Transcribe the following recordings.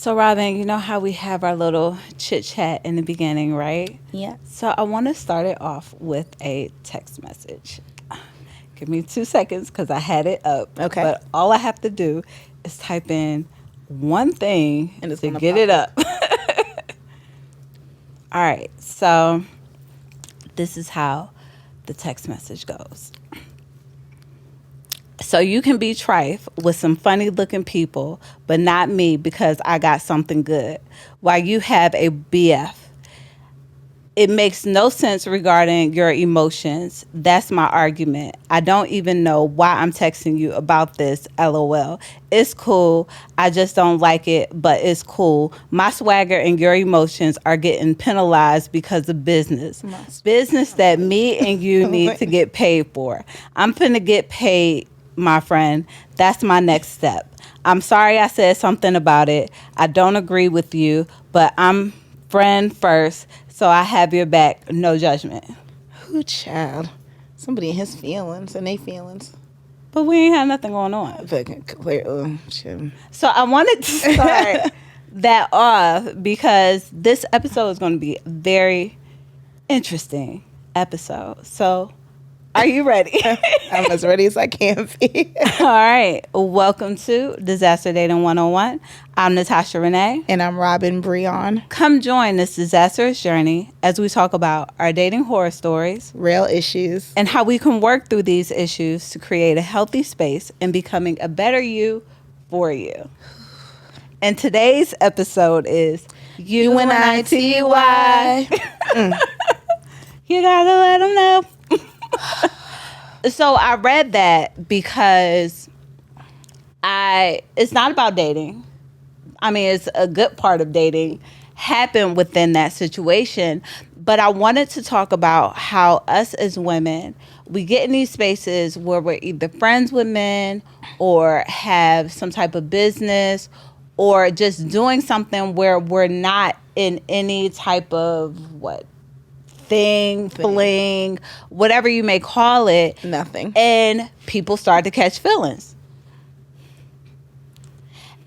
So, Robyn, you know how we have our little chit chat in the beginning, right? Yeah. So, I want to start it off with a text message. Give me 2 seconds because I had it up. Okay. But all I have to do is type in one thing And it's to gonna get pop it up. All right. So, this is how the text message goes. So you can be trife with some funny looking people, but not me because I got something good. While you have a BF. It makes no sense regarding your emotions. That's my argument. I don't even know why I'm texting you about this, LOL. It's cool. I just don't like it, but it's cool. My swagger and your emotions are getting penalized because of business. Business that me and you need to get paid for. I'm finna get paid, my friend. That's my next step. I'm sorry I said something about it. I don't agree with you, but I'm friend first. So I have your back, no judgment. Who child? Somebody in his feelings and they feelings. But we ain't had nothing going on. So I wanted to start that off because this episode is going to be a very interesting episode. So are you ready? I'm as ready as I can be. All right. Welcome to Disaster Dating 101. I'm Natasha Renee. And I'm Robyn Breon. Come join this disastrous journey as we talk about our dating horror stories, real issues, and how we can work through these issues to create a healthy space in becoming a better you for you. And today's episode is U.N.I.T.Y. You gotta let them know. So I read that because it's not about dating. I mean, it's a good part of dating happened within that situation. But I wanted to talk about how us as women, we get in these spaces where we're either friends with men or have some type of business or just doing something where we're not in any type of fling, whatever you may call it. Nothing. And people start to catch feelings.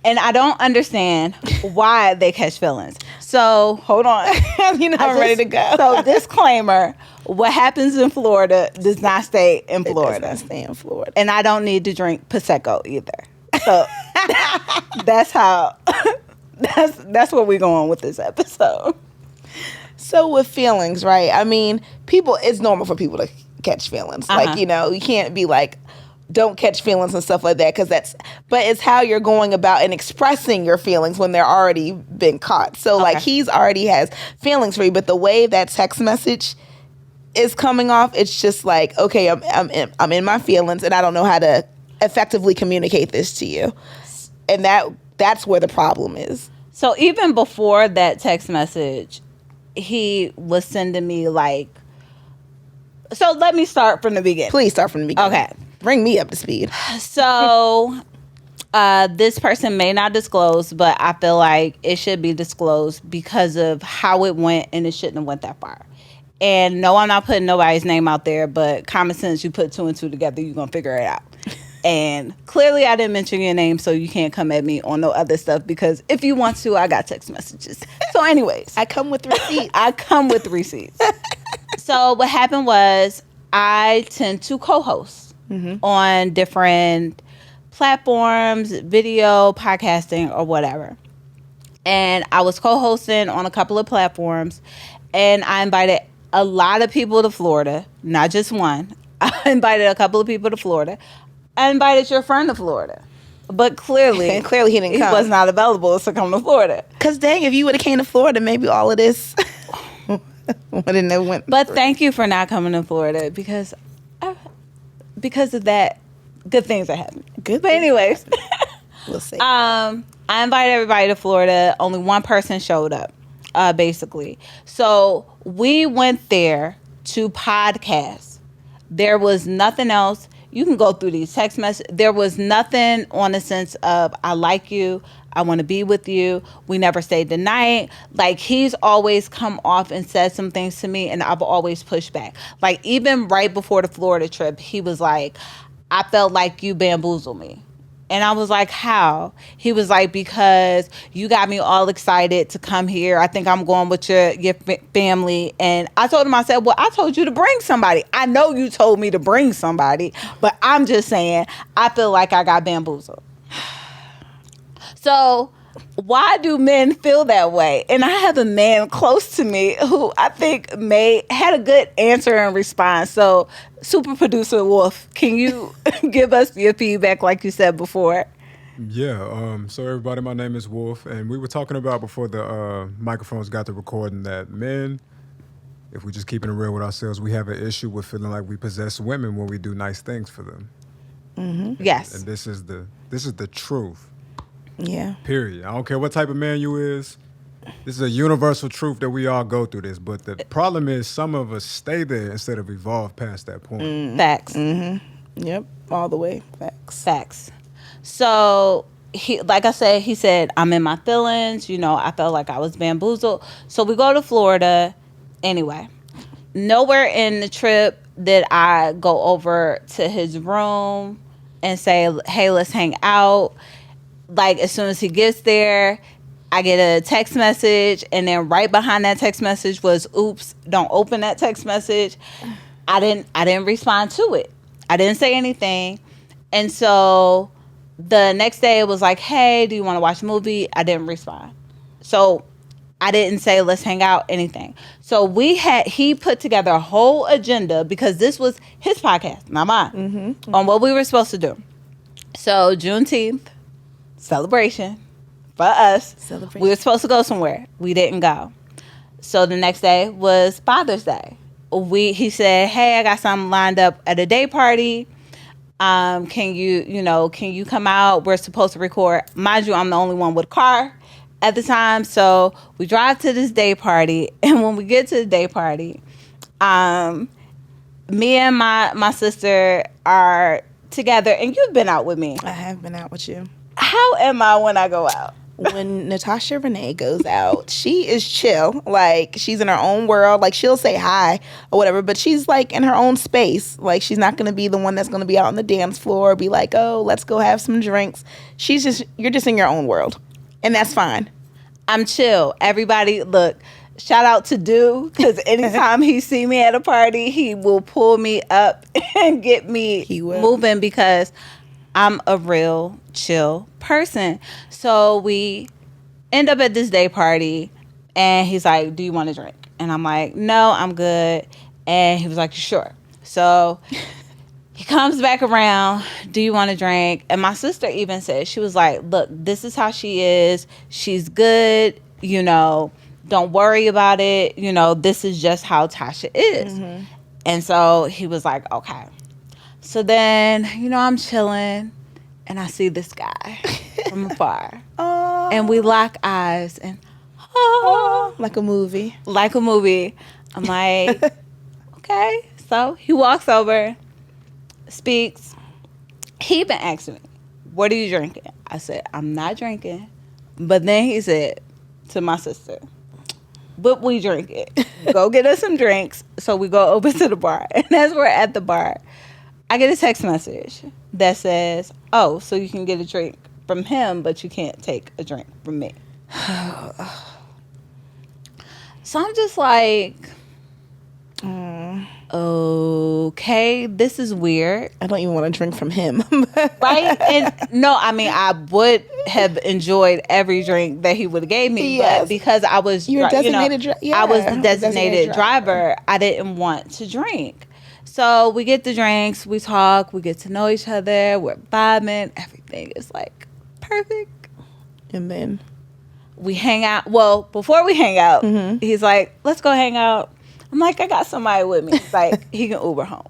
And I don't understand why they catch feelings. So, hold on. I'm ready to go. So, disclaimer, what happens in Florida does not stay in Florida. It does not stay in Florida. And I don't need to drink Prosecco either. So, that's how, that's where we're going with this episode. So, with feelings, right? I mean, it's normal for people to catch feelings. Uh-huh. Like, you can't be like, don't catch feelings and stuff like that but it's how you're going about and expressing your feelings when they're already been caught. So like he's already has feelings for you, but the way that text message is coming off, it's just like, okay, I'm in my feelings and I don't know how to effectively communicate this to you. And that's where the problem is. So even before that text message, he was sending me so let me start from the beginning. Please start from the beginning. Okay. Bring me up to speed. So, this person may not disclose, but I feel like it should be disclosed because of how it went, and it shouldn't have went that far. And no, I'm not putting nobody's name out there, but common sense, you put 2 and 2 together, you're going to figure it out. And clearly I didn't mention your name, so you can't come at me on no other stuff, because if you want to, I got text messages. So anyways. I come with receipts. I come with receipts. So what happened was I tend to co-host. Mm-hmm. On different platforms, video, podcasting, or whatever. And I was co-hosting on a couple of platforms, and I invited a lot of people to Florida, not just one. I invited a couple of people to Florida. I invited your friend to Florida. But clearly he didn't come. He was not available to come to Florida. Because dang, if you would have came to Florida, maybe all of this wouldn't have went. But thank you for not coming to Florida, because of that, good things are happening. Good. But anyways, we'll see. I invited everybody to Florida. Only one person showed up, basically. So we went there to podcast. There was nothing else. You can go through these text messages. There was nothing on the sense of, I like you, I want to be with you. We never stayed the night. Like, he's always come off and said some things to me, and I've always pushed back. Like, even right before the Florida trip, he was like, I felt like you bamboozled me. And I was like, how? He was like, because you got me all excited to come here. I think I'm going with your family. And I told him, I said, well, I told you to bring somebody. I know you told me to bring somebody, but I'm just saying, I feel like I got bamboozled. So why do men feel that way? And I have a man close to me who I think had a good answer and response. So, super producer Wolf, can you give us your feedback like you said before? Yeah. So everybody, my name is Wolf, and we were talking about before the microphones got to recording that men, if we just keeping it real with ourselves, we have an issue with feeling like we possess women when we do nice things for them. Mm-hmm. Yes. And this is the truth. Yeah. Period. I don't care what type of man you is. This is a universal truth that we all go through this. But the problem is some of us stay there instead of evolve past that point. Facts. Mm-hmm. Yep. All the way. Facts. So like I said, he said, I'm in my feelings. I felt like I was bamboozled. So we go to Florida. Anyway, nowhere in the trip did I go over to his room and say, hey, let's hang out. Like, as soon as he gets there, I get a text message, and then right behind that text message was, oops, don't open that text message. I didn't respond to it. I didn't say anything. And so the next day it was like, hey, do you want to watch a movie? I didn't respond. So I didn't say let's hang out, anything. So he put together a whole agenda, because this was his podcast, not mine, on what we were supposed to do. So Juneteenth, celebration for us. We were supposed to go somewhere. We didn't go. So the next day was Father's Day. He said, hey, I got something lined up at a day party. Can you come out? We're supposed to record. Mind you, I'm the only one with a car at the time. So we drive to this day party. And when we get to the day party, me and my sister are together. And you've been out with me. I have been out with you. How am I when I go out? When Natasha Renee goes out, she is chill. Like, she's in her own world. Like, she'll say hi or whatever, but she's like in her own space. Like, she's not going to be the one that's going to be out on the dance floor, be like, oh, let's go have some drinks. You're just in your own world. And that's fine. I'm chill. Everybody, look, shout out to Do, because anytime he see me at a party, he will pull me up and get me moving, because I'm a real chill person. So we end up at this day party, and he's like, do you want to drink? And I'm like, no, I'm good. And he was like, you sure? So he comes back around, do you want to drink? And my sister even said, she was like, look, this is how she is. She's good. Don't worry about it. This is just how Tasha is. Mm-hmm. And so he was like, okay. So then, I'm chilling, and I see this guy from afar. And we lock eyes, and like a movie. I'm like, okay. So he walks over, speaks. He been asking me, what are you drinking? I said, I'm not drinking. But then he said to my sister, what we drinking? Go get us some drinks. So we go over to the bar. And as we're at the bar, I get a text message that says, oh, so you can get a drink from him, but you can't take a drink from me. So I'm just like, okay, this is weird. I don't even want to drink from him. Right? And no, I mean, I would have enjoyed every drink that he would have gave me, yes. but because I was, I was the designated driver, I didn't want to drink. So we get the drinks, we talk, we get to know each other, we're vibing, everything is like perfect. And then we hang out. Well, before we hang out, he's like, let's go hang out. I'm like, I got somebody with me. He's like, he can Uber home.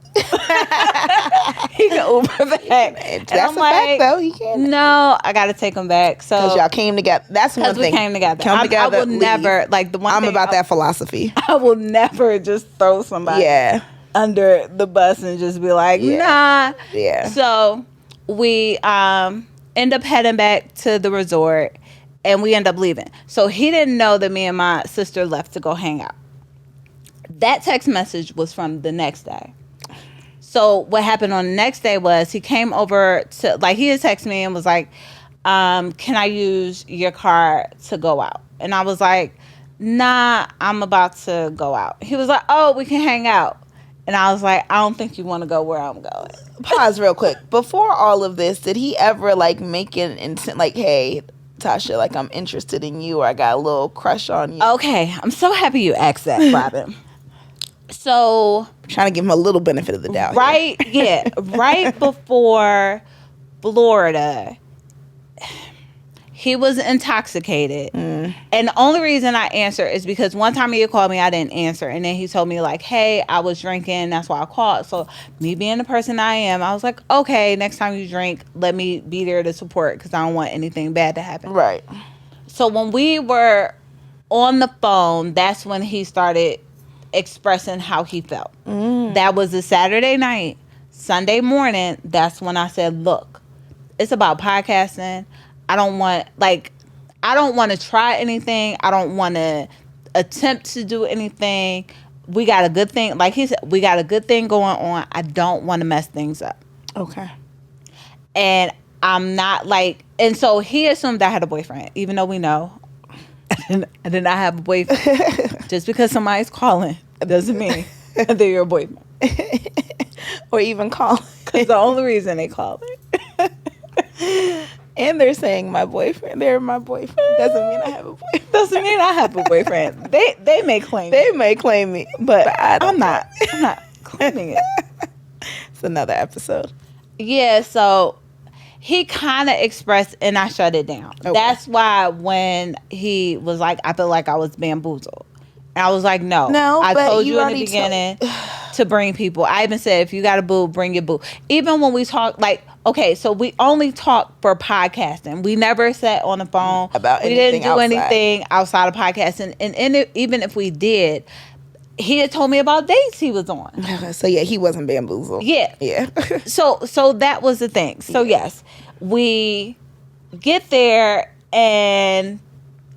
He can Uber back. That's I'm a like, fact, though. He can. No, I got to take him back. So because y'all came together. That's one thing. We came together. I will never, like the one I'm thing about that philosophy. I will never just throw somebody under the bus and just be like, nah. Yeah. So we end up heading back to the resort, and we end up leaving. So he didn't know that me and my sister left to go hang out. That text message was from the next day. So what happened on the next day was he came over to, like, he had texted me and was like, can I use your car to go out? And I was like, nah, I'm about to go out. He was like, oh, we can hang out. And I was like, I don't think you want to go where I'm going. Pause real quick. Before all of this, did he ever like make an intent, like, hey, Tasha, like, I'm interested in you, or I got a little crush on you? Okay, I'm so happy you asked that, Robyn. So, I'm trying to give him a little benefit of the doubt. Right, yeah, right before Florida, he was intoxicated. And the only reason I answered is because one time he had called me, I didn't answer. And then he told me, like, hey, I was drinking. That's why I called. So me being the person I am, I was like, okay, next time you drink, let me be there to support because I don't want anything bad to happen. Right. So when we were on the phone, that's when he started expressing how he felt. That was a Saturday night. Sunday morning, that's when I said, look, it's about podcasting. I don't want to try anything. I don't want to attempt to do anything. We got a good thing. Like he said, we got a good thing going on. I don't want to mess things up. Okay. And I'm not like, and so he assumed I had a boyfriend, even though we know I did not have a boyfriend. Just because somebody's calling doesn't mean they're your boyfriend. Or even call. Because the only reason they call me. And they're saying my boyfriend. They're my boyfriend. Doesn't mean I have a boyfriend. Doesn't mean I have a boyfriend. They may claim They may claim me, but I'm not claiming it. It's another episode. Yeah, so he kind of expressed, and I shut it down. Okay. That's why when he was like, I feel like I was bamboozled. And I was like, no. I told you in the beginning to bring people. I even said, if you got a boo, bring your boo. Even when we talk, like, okay, so we only talk for podcasting. We never sat on the phone. About anything. We didn't do anything outside of podcasting. And even if we did, he had told me about dates he was on. So yeah, he wasn't bamboozled. Yeah. So that was the thing. So yes, we get there and,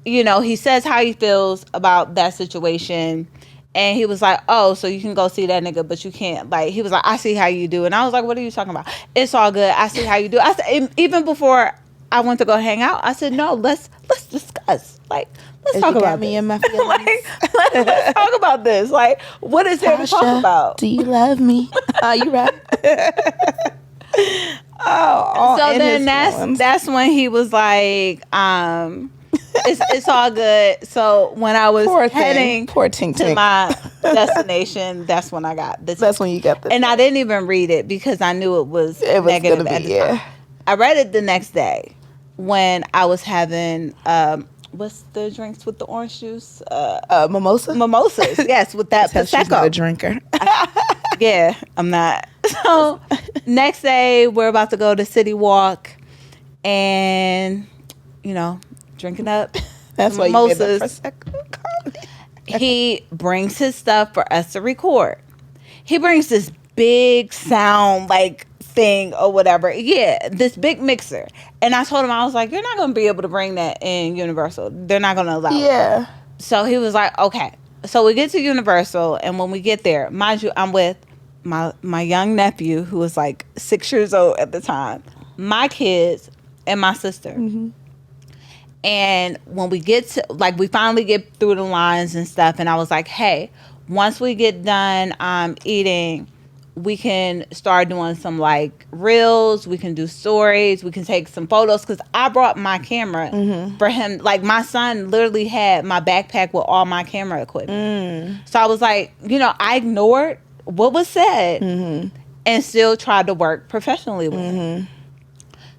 you know, he says how he feels about that situation. And he was like, oh, so you can go see that nigga, but you can't. Like, he was like, I see how you do. And I was like, what are you talking about? It's all good. I see how you do. I said, even before I went to go hang out, I said, no, let's discuss. Like, let's talk about me this. In my feelings. Like, let's talk about this. Like, what is there to talk about? Do you love me? Are you right? So then that's when he was like, it's all good. So when I was heading to my destination, that's when I got this. That's when you got this. And I didn't even read it because I knew it was negative at the time. I read it the next day when I was having what's the drinks with the orange juice? Mimosa? Mimosas, yes, with that Prosecco. She's not a drinker. Yeah, I'm not. So next day we're about to go to City Walk and, you know, drinking up. That's why you made the Prosecco. He brings his stuff for us to record. He brings this big sound like thing or whatever. Yeah, this big mixer. And I told him, I was like, you're not going to be able to bring that in Universal. They're not going to allow it. So he was like, okay. So we get to Universal, and when we get there, mind you, I'm with my young nephew who was like 6 years old at the time, my kids, and my sister. Mm-hmm. And when we get to, like, we finally get through the lines and stuff, and I was like, hey, once we get done eating, we can start doing some, like, reels. We can do stories. We can take some photos. Because I brought my camera for him. Like, my son literally had my backpack with all my camera equipment. So I was like, you know, I ignored what was said and still tried to work professionally with him.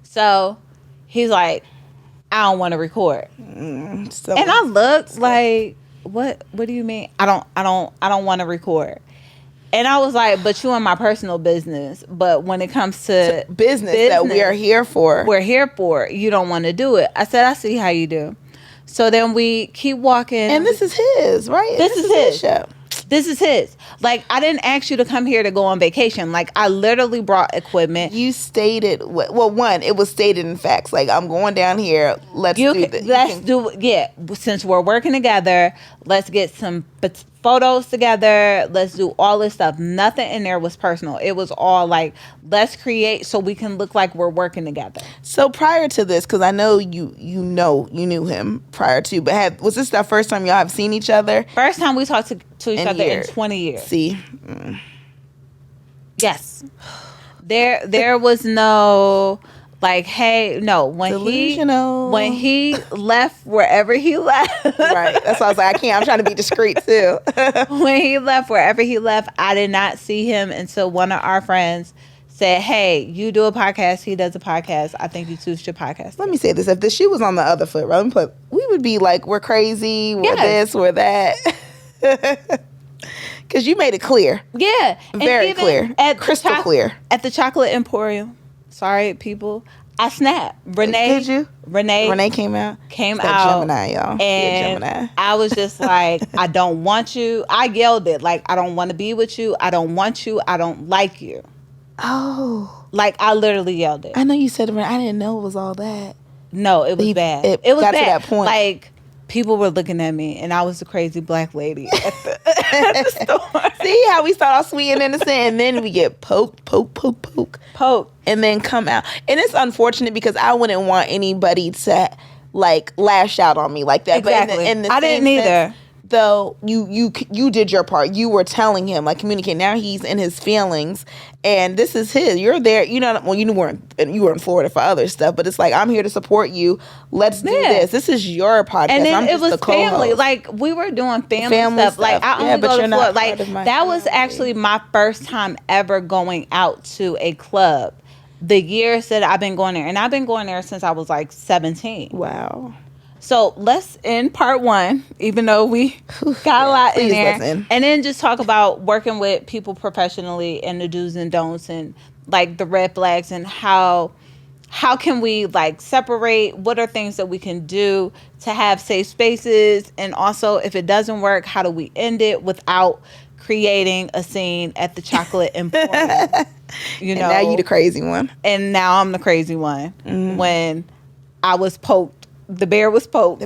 So he's like, I don't want to record. And I looked like, what do you mean? I don't want to record. And I was like, but you in my personal business. But when it comes to business that we are here for, you don't want to do it. I said, I see how you do. So then we keep walking. And this is his, right? This is his show. This is his. Like, I didn't ask you to come here to go on vacation. Like, I literally brought equipment. You stated, well, one, it was stated in facts. Like, I'm going down here. Let's do this. Since we're working together, let's get some photos together. Let's do all this stuff. Nothing in there was personal. It was all like, let's create so we can look like we're working together. So prior to this, because I know you knew him prior to, but was this the first time y'all have seen each other? First time we talked to each other in 20 years. See? Yes. There was no... Like, hey, no, when he left wherever he left. Right. That's why I was like, I'm trying to be discreet too. When he left wherever he left, I did not see him until one of our friends said, hey, you do a podcast, he does a podcast. I think you two should podcast. Let me say this. If the shoe was on the other foot, right, we would be like, we're crazy, we're this, we're that. Because you made it clear. Yeah. Very clear. Crystal clear. At the Chocolate Emporium. Sorry, people. I snapped. Did you? Renee came out. Came that out. Gemini, y'all. And Gemini. I was just like, I don't want you. I yelled it. Like, I don't want to be with you. I don't want you. I don't like you. Oh. Like, I literally yelled it. I know you said it. I didn't know it was all that. No, it was bad. It was got bad. To that point. Like, people were looking at me, and I was the crazy black lady at the store. See how we start off sweet and innocent, and then we get poke, and then come out. And it's unfortunate because I wouldn't want anybody to like lash out on me like that. Exactly. But in the I didn't either. Though you did your part. You were telling him, like, communicate. Now he's in his feelings, and this is his. You're there. You know, well, you were in Florida for other stuff, but it's like, I'm here to support you. Let's do this. This is your podcast. And then I'm it was the co-host. family. Like, we were doing family stuff. Like, I only go to Florida. Like, that was actually my first time ever going out to a club. The years that I've been going there, and I've been going there since I was like 17. Wow. So let's end part 1, even though we got a lot in there. Listen. And then just talk about working with people professionally and the do's and don'ts and like the red flags and how can we like separate, what are things that we can do to have safe spaces, and also if it doesn't work, how do we end it without creating a scene at the Chocolate Emporium. You know, and now you the crazy one. And now I'm the crazy one. When I was poked. The bear was poked.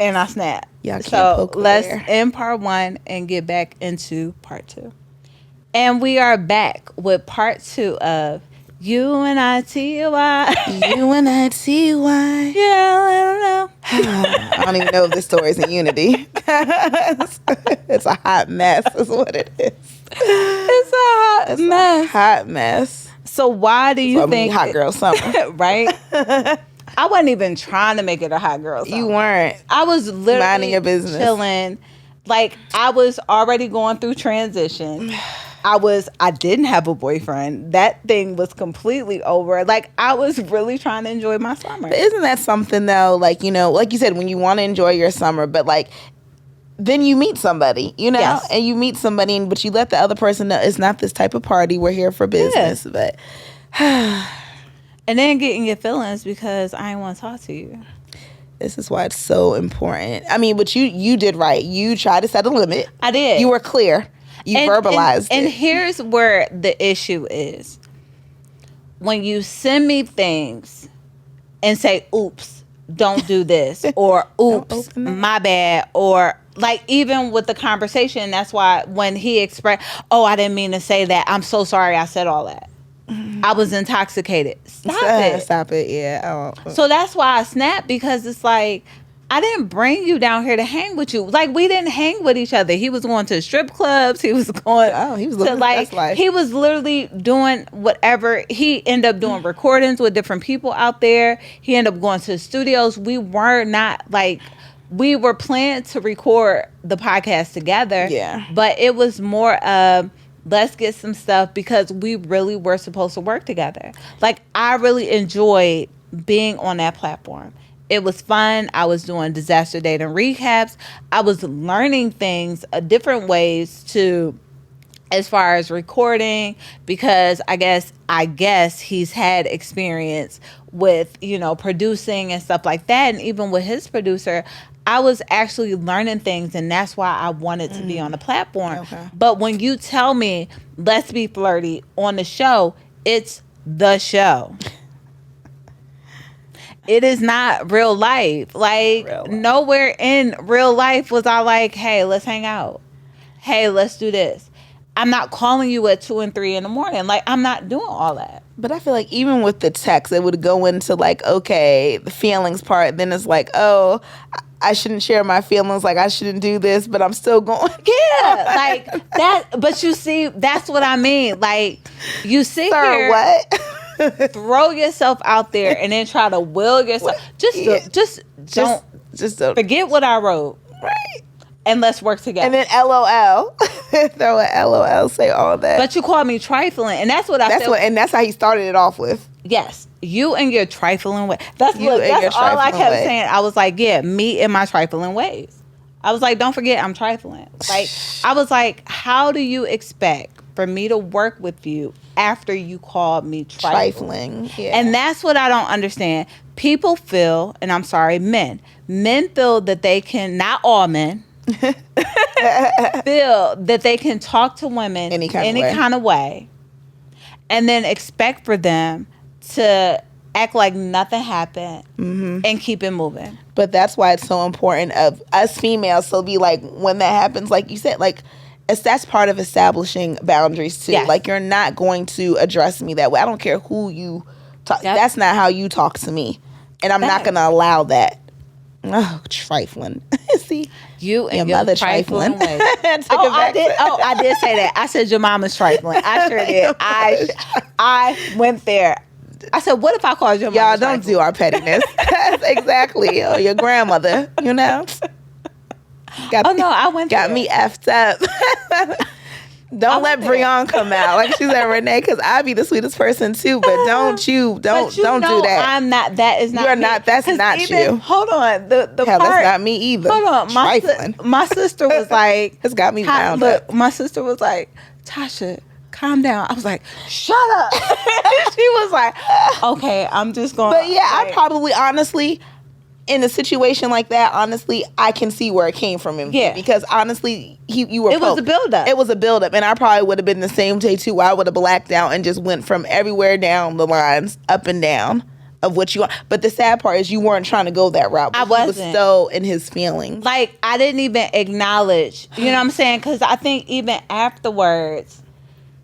And I snapped. Y'all can't poke the let's bear. end part 1 and get back into part 2. And we are back with part 2 of U.N.I.T.Y. U.N.I.T.Y. Yeah, I don't know. I don't even know if this story is in Unity. It's a hot mess is what it is. It's a hot mess. So why do you think... hot girl summer. Right? I wasn't even trying to make it a hot girl summer. You weren't. I was literally minding your business, chilling. Like, I was already going through transition. I didn't have a boyfriend. That thing was completely over. Like, I was really trying to enjoy my summer. But isn't that something though? Like, you know, like you said, when you want to enjoy your summer, but like, then you meet somebody, you know, Yes. and you meet somebody, but you let the other person know it's not this type of party. We're here for business, but. And then getting your feelings because I didn't want to talk to you. This is why it's so important. I mean, but you did right. You tried to set a limit. I did. You were clear. You verbalized it. And here's where the issue is. When you send me things and say, oops, don't do this, or oops, my bad, or like even with the conversation, that's why when he expressed, oh, I didn't mean to say that. I'm so sorry I said all that. I was intoxicated. Stop it. Yeah. Oh. So that's why I snapped, because it's like, I didn't bring you down here to hang with you. Like, we didn't hang with each other. He was going to strip clubs. He was going he was living his best life. He was literally doing whatever. He ended up doing recordings with different people out there. He ended up going to the studios. We were not like, we were planning to record the podcast together. Yeah. But it was more of, let's get some stuff, because we really were supposed to work together. Like, I really enjoyed being on that platform. It was fun. I was doing disaster dating recaps. I was learning things, different ways to, as far as recording, because I guess he's had experience with, you know, producing and stuff like that. And even with his producer, I was actually learning things, and that's why I wanted to be on the platform. Okay. But when you tell me, let's be flirty on the show, it's the show. It is not real life. Like, Real life. nowhere in real life was I like, hey, let's hang out. Hey, let's do this. I'm not calling you at 2 and 3 in the morning. Like, I'm not doing all that. But I feel like even with the text, it would go into like, okay, the feelings part. Then it's like, oh, I shouldn't share my feelings. Like, I shouldn't do this, but I'm still going. Yeah, like that. But you see, that's what I mean. Like, you sit here, what? throw yourself out there, and then try to will yourself. Just don't forget what I wrote. Right. And let's work together. And then LOL. Throw an LOL, say all that. But you called me trifling, and that's what I feel. And that's how he started it off with. Yes, you and your trifling way. That's You and your all I trifling kept way. saying. I was like, yeah, me and my trifling ways. I was like, don't forget, I'm trifling. Like, I was like, how do you expect for me to work with you after you called me trifling? Yeah. And that's what I don't understand. People feel, and I'm sorry, men feel that they can, not all men, feel that they can talk to women Any kind of way, and then expect for them to act like nothing happened and keep it moving. But that's why it's so important of us females. So be like, when that happens, like you said, like that's part of establishing boundaries too. Yes. Like, you're not going to address me that way. I don't care who you talk. Yep. That's not how you talk to me, and I'm not going to allow that. Oh, trifling. See, You and your your mother trifling ways. I I did say that. I said your mama's trifling. I sure did. I went there. I said, what if I called your mama? Y'all don't do our pettiness. That's exactly. Oh, your grandmother, you know. I went got there. me effed up. Don't let Breon come out like she said, Renee, because I be the sweetest person too. But don't do that. I'm not. That is not. You're me. not. That's 'Cause not even, you. Hold on. The Hell, part. that's not me either. Hold on. My sister was like, It's got me wound up. My sister was like, Tasha, calm down. I was like, shut up. She was like, okay, I'm just going. But yeah, like, I probably honestly, in a situation like that, honestly, I can see where it came from him. Yeah. Because honestly, you were. It was a buildup. It was a buildup, and I probably would have been the same day too. Where I would have blacked out and just went from everywhere down the lines, up and down of what you want. But the sad part is you weren't trying to go that route. I He wasn't. was so in his feelings. Like, I didn't even acknowledge. You know what I'm saying? Because I think even afterwards,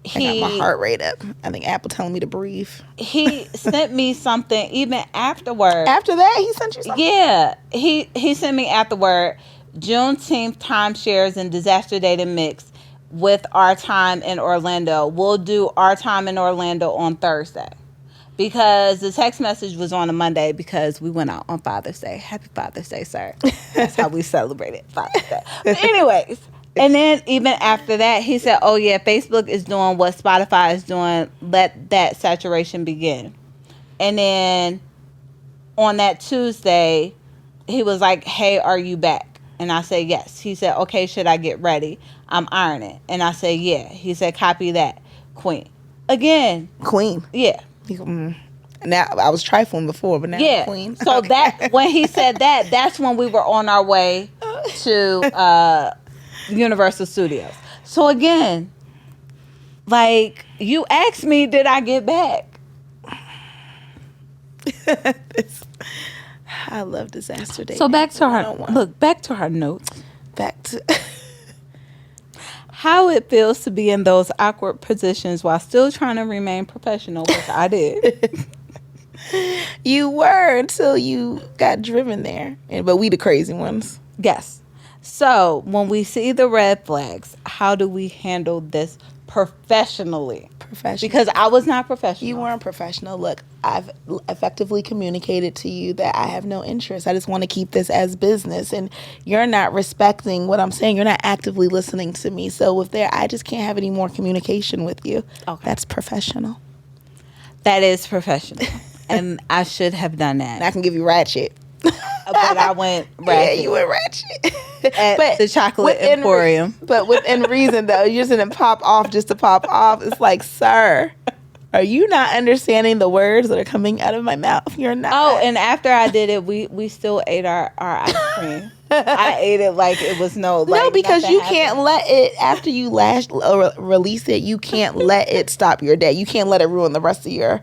I got my heart rate up. I think Apple telling me to breathe. he sent me something even afterwards. After that, he sent you something? Yeah, he sent me afterward Juneteenth timeshares and disaster data mix with our time in Orlando. We'll do our time in Orlando on Thursday because the text message was on a Monday because we went out on Father's Day. Happy Father's Day, sir. That's how we celebrated Father's Day. But anyways, and then even after that, he said, oh yeah, Facebook is doing what Spotify is doing. Let that saturation begin. And then on that Tuesday, he was like, hey, are you back? And I said, yes. He said, okay, should I get ready? I'm ironing. And I said, yeah. He said, copy that, Queen. Again. Queen. Yeah. Now, I was trifling before, but now Yeah. I'm Queen. So Okay. that when he said that, that's when we were on our way to Universal Studios. So again, like, you asked me, did I get back? I love disaster dating. So back to our notes. Back to How it feels to be in those awkward positions while still trying to remain professional, which I did. you were until you got driven there, but we the crazy ones. Yes. So when we see the red flags, how do we handle this professionally? Professional. Because I was not professional. You weren't professional. Look, I've effectively communicated to you that I have no interest. I just want to keep this as business, and you're not respecting what I'm saying. You're not actively listening to me. So with there, I just can't have any more communication with you. Okay. That's professional. That is professional. And I should have done that. And I can give you ratchet. But I went ratchet. Yeah, you went ratchet. At the chocolate emporium. But within reason, though, you just didn't pop off just to pop off. It's like, sir, are you not understanding the words that are coming out of my mouth? You're not. Oh, and after I did it, we still ate our ice cream. I ate it like it was no. Like, no, because you happened. can't let it after you lash or release it. You can't let it stop your day. You can't let it ruin the rest of your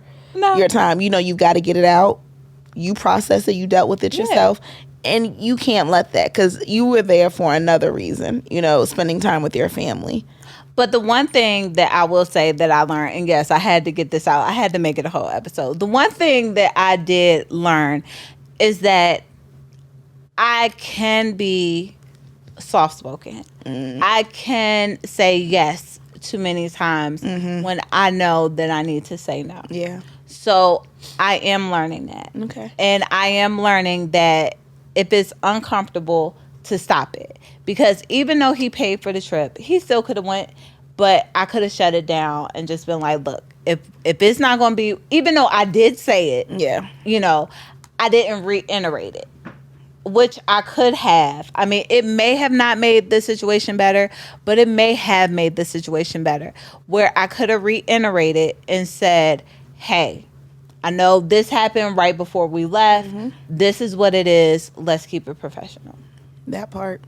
time. You know, you've got to get it out. You process it. You dealt with it yourself, and you can't let that because you were there for another reason. You know, spending time with your family. But the one thing that I will say that I learned, and yes, I had to get this out. I had to make it a whole episode. The one thing that I did learn is that I can be soft-spoken. I can say yes too many times when I know that I need to say no. Yeah. So I am learning that. Okay. And I am learning that if it's uncomfortable, to stop it. Because even though he paid for the trip, he still could have went, but I could have shut it down and just been like, look, if it's not going to be, even though I did say it, you know, I didn't reiterate it, which I could have. I mean, it may have not made the situation better, but it may have made the situation better, where I could have reiterated and said, hey, I know this happened right before we left. This is what it is. Let's keep it professional. That part.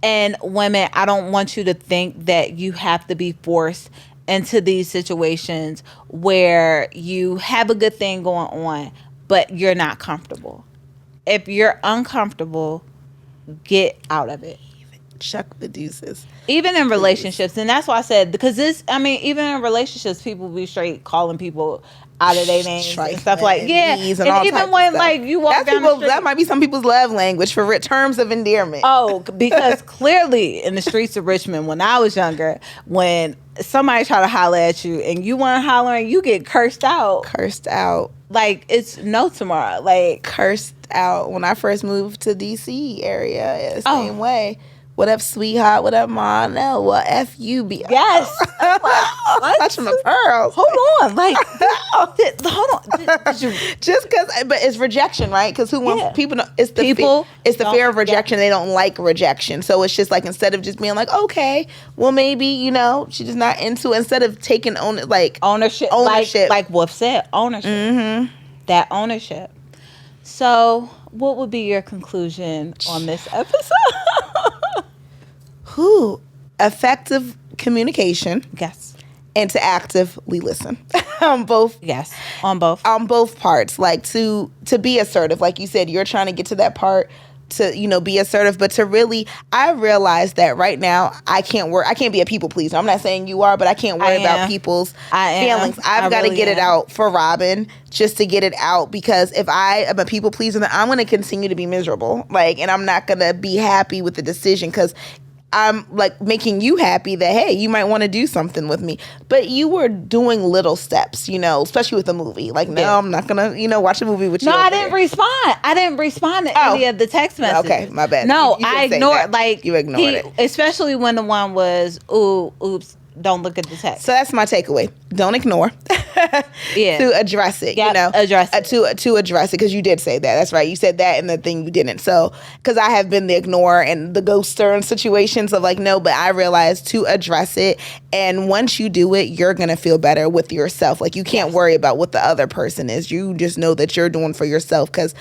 And women, I don't want you to think that you have to be forced into these situations where you have a good thing going on, but you're not comfortable. If you're uncomfortable, get out of it. Chuck the deuces. Even in relationships. And that's why I said, because this, I mean, even in relationships, people be straight calling people out of their names and stuff like, yeah. And even when, like, you walk down the street. That might be some people's love language for terms of endearment. Oh, because clearly in the streets of Richmond, when I was younger, when somebody try to holler at you and you want to holler and you get cursed out. Like, it's no tomorrow. Like, cursed out. When I first moved to D.C. area, same way. What up, sweetheart? What up, ma? No, well, F you be. Yes. Touching the pearls. Hold on. Like, hold on. Just because, but it's rejection, right? Because who wants people? It's the fear of rejection. They don't like rejection. So it's just like, instead of just being like, okay, well, maybe, you know, she's just not into it. Instead of taking ownership. Like Wolf said, ownership. That ownership. So, what would be your conclusion on this episode? Effective communication. Yes. And to actively listen. On both. Yes. On both. On both parts. Like to be assertive. Like you said, you're trying to get to that part to, you know, be assertive. But to really, I realize that right now I can't be a people pleaser. I'm not saying you are, but I can't worry about people's feelings. I've got to get it out for Robyn, just to get it out, because if I am a people pleaser, then I'm going to continue to be miserable. Like, and I'm not going to be happy with the decision, because I'm like making you happy that, hey, you might want to do something with me. But you were doing little steps, you know, especially with the movie. Like, no, I'm not going to, you know, watch a movie with you. No, I didn't respond. I didn't respond to any of the text messages. Okay, my bad. No, I ignored, like, you ignored it. Especially when the one was, ooh, oops, don't look at the text. So that's my takeaway. Don't ignore. To address it, you know. Address it. To address it, because you did say that. That's right. You said that, and the thing you didn't. So, because I have been the ignorer and the ghoster in situations of like, no, but I realized to address it. And once you do it, you're going to feel better with yourself. Like, you can't worry about what the other person is. You just know that you're doing for yourself, because,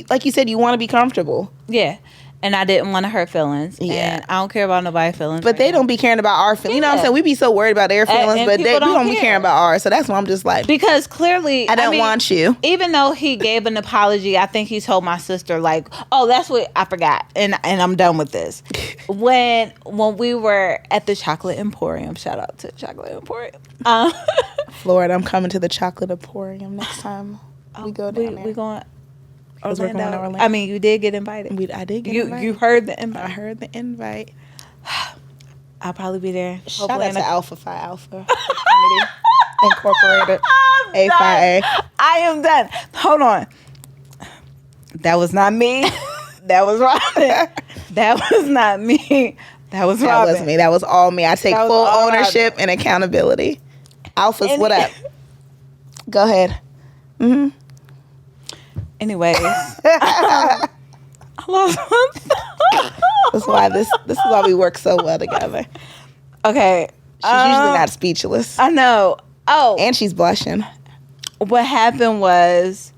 like you said, you want to be comfortable. Yeah. And I didn't want to hurt feelings. Yeah. And I don't care about nobody's feelings. But they don't be caring about our feelings. You know what I'm saying? We be so worried about their feelings, but we don't be caring about ours. So that's why I'm just like. Because clearly. I don't want you. Even though he gave an apology, I think he told my sister, like, oh, that's what I forgot. And I'm done with this. When we were at the Chocolate Emporium, shout out to Chocolate Emporium. Florida, I'm coming to the Chocolate Emporium next time we go down there. We going. Orlando. I mean, you did get invited. I did get invited. You heard the invite. I heard the invite. I'll probably be there. Shout out to Alpha Phi Alpha Incorporated. A5A. I am done. Hold on. That was not me. That was Robyn. That was not me. That was Robyn. That was me. That was all me. I take full ownership and accountability. Alphas, what up? Go ahead. Mm-hmm. Anyways, I lost this is why we work so well together. Okay, she's usually not speechless. I know. Oh, and she's blushing. What happened was,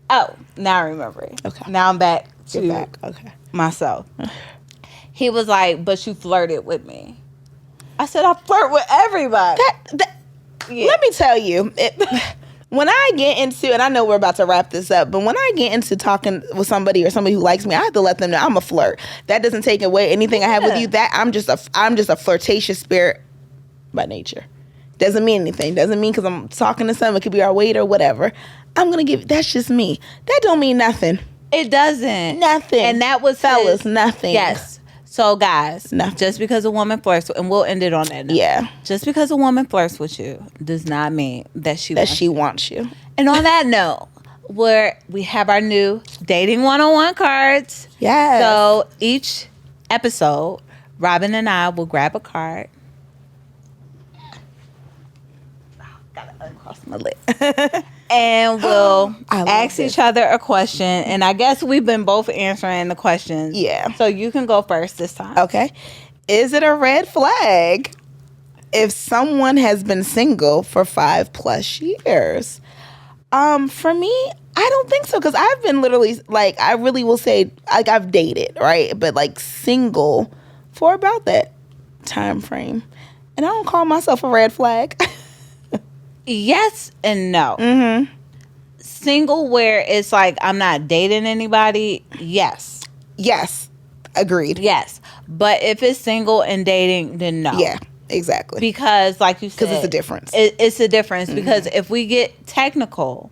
now I remember it. Okay, now I'm back to back. Okay. myself. He was like, but you flirted with me. I said, I flirt with everybody. Yeah. Let me tell you, when I get into, and I know we're about to wrap this up, but when I get into talking with somebody or somebody who likes me, I have to let them know I'm a flirt. That doesn't take away anything I have with you. That I'm just a flirtatious spirit by nature. Doesn't mean anything. Doesn't mean because I'm talking to someone, it could be our waiter or whatever. I'm gonna give. That's just me. That don't mean nothing. It doesn't. Nothing. And that was fellas. Nothing. Yes. So guys, nothing. Just because a woman flirts, and we'll end it on that note. Yeah. Just because a woman flirts with you does not mean that she wants you. And on that note, we have our new dating 101 cards. Yes. So each episode, Robyn and I will grab a card. Gotta uncross my leg. And we'll ask each other a question. And I guess we've been both answering the questions. Yeah. So you can go first this time. Okay. Is it a red flag if someone has been single for 5+ years? For me, I don't think so. Because I've been literally, like, I really will say, like, I've dated, right? But, like, single for about that time frame. And I don't call myself a red flag. Yes and no. Mm-hmm. Single where it's like I'm not dating anybody, yes. Yes. Agreed. Yes. But if it's single and dating, then no. Yeah, exactly. Because like you said. Because it's a difference. It's a difference. Mm-hmm. Because if we get technical,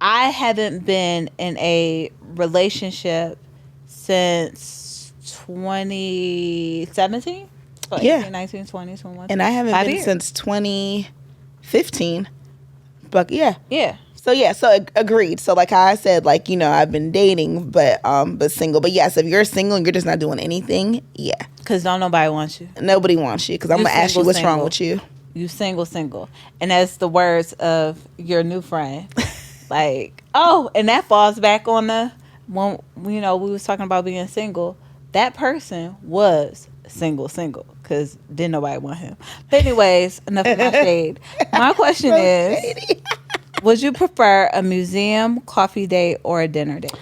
I haven't been in a relationship since 2017. So yeah. 18, 19, 20, 21. And I haven't been years. Since 2015. But yeah. Yeah. So yeah, so agreed. So like how I said, like, you know, I've been dating, but single. But yes, if you're single and you're just not doing anything, yeah. Because don't nobody want you. Nobody wants you. Because I'm going to ask you what's wrong with you. You single. And that's the words of your new friend. Like, oh, and that falls back on the, when, you know, we was talking about being single. That person was single. Because didn't nobody want him. But anyways, enough of my shade. My question is, would you prefer a museum, coffee date, or a dinner date?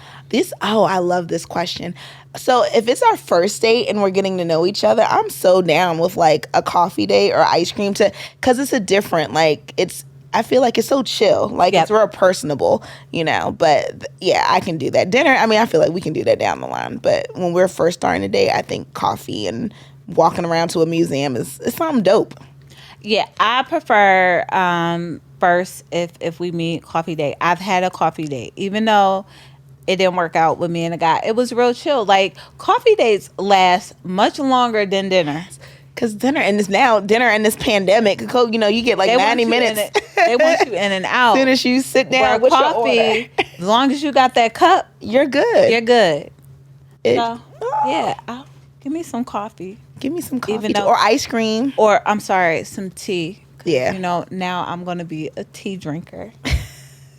I love this question. So if it's our first date and we're getting to know each other, I'm so down with like a coffee date or ice cream because it's a different, like I feel like it's so chill. Like It's real personable, you know, but yeah, I can do that. Dinner, I mean, I feel like we can do that down the line. But when we're first starting a date, I think coffee and walking around to a museum is something dope. Yeah, I prefer first if we meet coffee date. I've had a coffee date, even though it didn't work out with me and a guy. It was real chill. Like coffee dates last much longer than dinner. Cause dinner in this pandemic, you know, you get like 90 minutes. They want you in and out. As soon as you sit down with coffee, your order, as long as you got that cup, you're good. You're good. Yeah, give me some coffee. Give me some coffee or ice cream. Or, I'm sorry, some tea. Yeah. You know, now I'm going to be a tea drinker.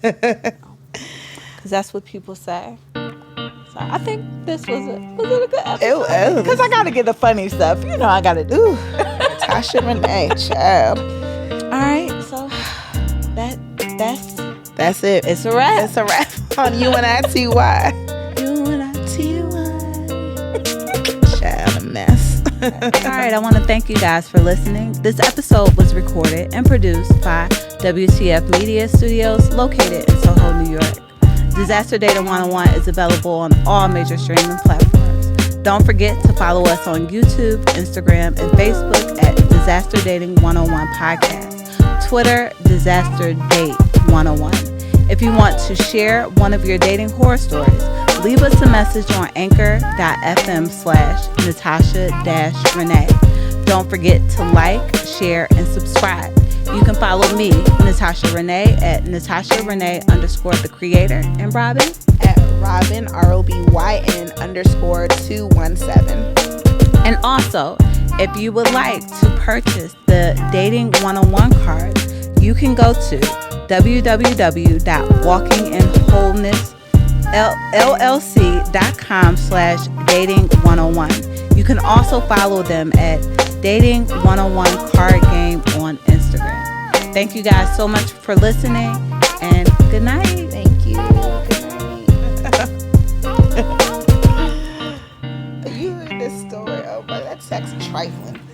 Because that's what people say. So I think this was it a good episode? Because I got to get the funny stuff. You know I got to do. Natasha Renee, child. All right, so that's it. It's a wrap. It's a wrap on U.N.I.T.Y. U.N.I.T.Y. Child, a mess. All right, I want to thank you guys for listening. This episode was recorded and produced by WTF Media Studios located in Soho, New York. Disaster Dating 101 is available on all major streaming platforms. Don't forget to follow us on YouTube, Instagram, and Facebook at Disaster Dating 101 Podcast. Twitter, Disaster Date 101. If you want to share one of your dating horror stories, leave us a message on anchor.fm/Natasha-Renee. Don't forget to like, share, and subscribe. You can follow me, Natasha Renee, at Natasha Renee _the creator, and Robyn at Robyn ROBYN _217. And also, if you would like to purchase the Dating 101 cards, you can go to www.walkinginwholenessllc.com/dating101. You can also follow them at Dating 101 Card Game on Instagram. Thank you guys so much for listening, and good night. Thank you. Good night. trifling.